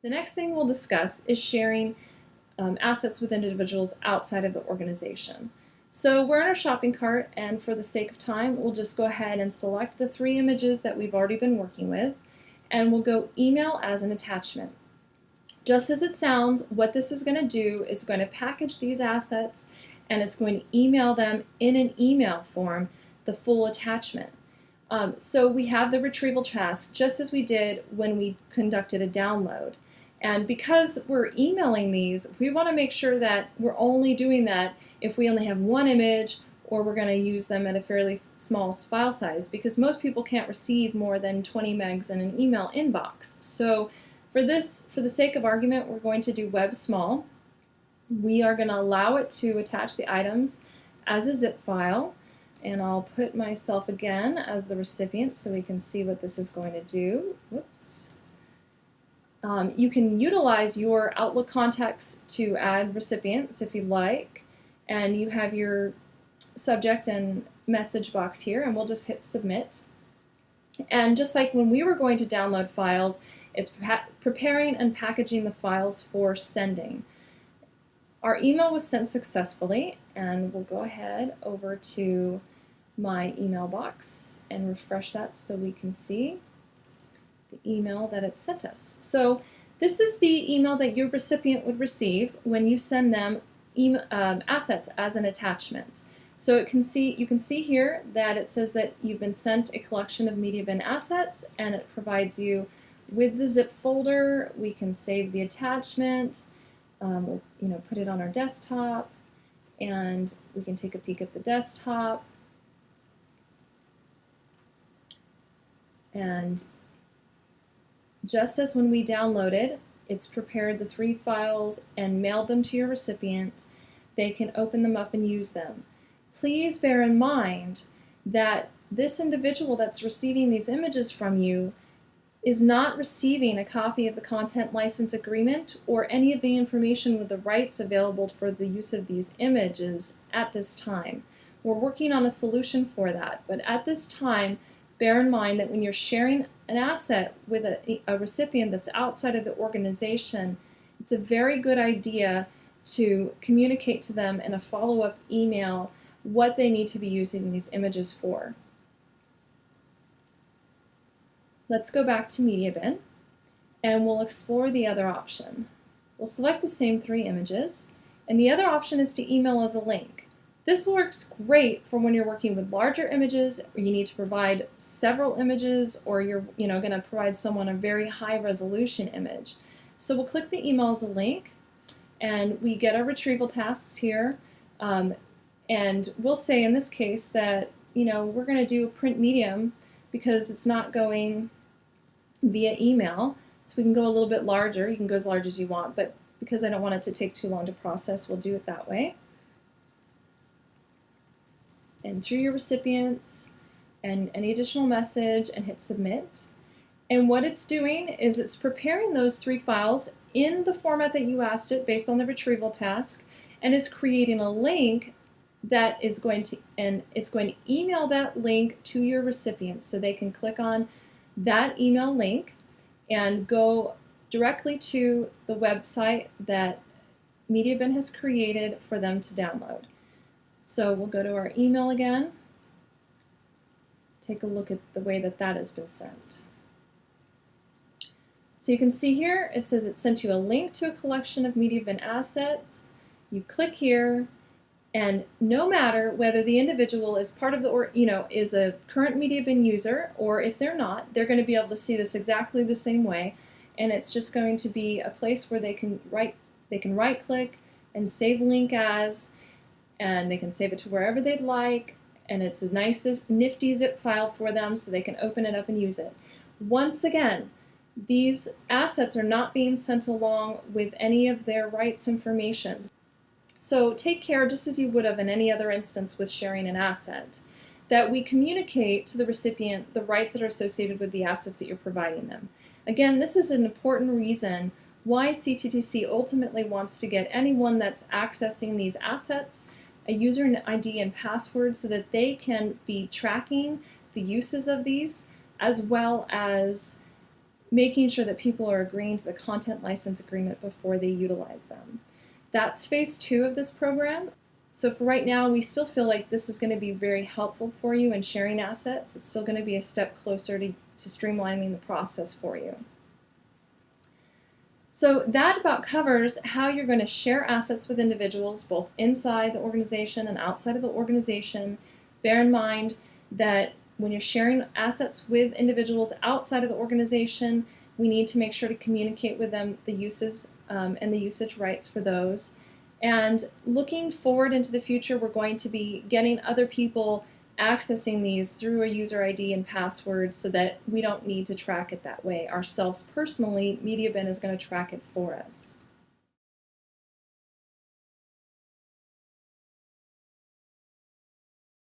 The next thing we'll discuss is sharing assets with individuals outside of the organization. So we're in our shopping cart, and for the sake of time, we'll just go ahead and select the 3 images that we've already been working with, and we'll go email as an attachment. Just as it sounds, what this is going to do is going to package these assets, and it's going to email them in an email form, the full attachment. So we have the retrieval task just as we did when we conducted a download. And because we're emailing these, we want to make sure that we're only doing that if we only have 1 image, or we're going to use them at a fairly small file size, because most people can't receive more than 20 megs in an email inbox. So for the sake of argument, we're going to do web small. We are going to allow it to attach the items as a zip file, and I'll put myself again as the recipient so we can see what this is going to do. Whoops. You can utilize your Outlook contacts to add recipients if you like, and you have your subject and message box here, and we'll just hit submit. And just like when we were going to download files, it's preparing and packaging the files for sending. Our email was sent successfully, and we'll go ahead over to my email box and refresh that so we can see the email that it sent us. So this is the email that your recipient would receive when you send them assets as an attachment. So you can see here that it says that you've been sent a collection of Mediabin assets, and it provides you with the zip folder. We can save the attachment, we'll, put it on our desktop, and we can take a peek at the desktop. And just as when we downloaded, it's prepared the 3 files and mailed them to your recipient. They can open them up and use them. Please bear in mind that this individual that's receiving these images from you is not receiving a copy of the content license agreement or any of the information with the rights available for the use of these images at this time. We're working on a solution for that, but at this time, bear in mind that when you're sharing an asset with a recipient that's outside of the organization, it's a very good idea to communicate to them in a follow-up email what they need to be using these images for. Let's go back to Mediabin, and we'll explore the other option. We'll select the same 3 images, and the other option is to email as a link. This works great for when you're working with larger images, or you need to provide several images, or you're going to provide someone a very high resolution image. So we'll click the email as a link, and we get our retrieval tasks here, and we'll say in this case that we're going to do a print medium because it's not going via email, so we can go a little bit larger. You can go as large as you want, but because I don't want it to take too long to process, we'll do it that way. Enter your recipients and any additional message and hit submit. And what it's doing is it's preparing those 3 files in the format that you asked it based on the retrieval task, and is creating a link that is going to email that link to your recipients, so they can click on that email link and go directly to the website that Mediabin has created for them to download. So we'll go to our email again, take a look at the way that that has been sent. So you can see here it says it sent you a link to a collection of Mediabin assets. You click here, and no matter whether the individual is part of the is a current Mediabin user, or if they're not, they're going to be able to see this exactly the same way, and it's just going to be a place where they can right click and save link as, and they can save it to wherever they'd like, and it's a nice nifty zip file for them so they can open it up and use it. Once again, these assets are not being sent along with any of their rights information. So take care, just as you would have in any other instance with sharing an asset, that we communicate to the recipient the rights that are associated with the assets that you're providing them. Again, this is an important reason why CTTC ultimately wants to get anyone that's accessing these assets a user ID and password so that they can be tracking the uses of these, as well as making sure that people are agreeing to the content license agreement before they utilize them. That's phase 2 of this program. So for right now, we still feel like this is going to be very helpful for you in sharing assets. It's still going to be a step closer to streamlining the process for you. So that about covers how you're going to share assets with individuals, both inside the organization and outside of the organization. Bear in mind that when you're sharing assets with individuals outside of the organization, we need to make sure to communicate with them the uses and the usage rights for those. And looking forward into the future, we're going to be getting other people accessing these through a user ID and password so that we don't need to track it that way ourselves personally. Mediabin is going to track it for us.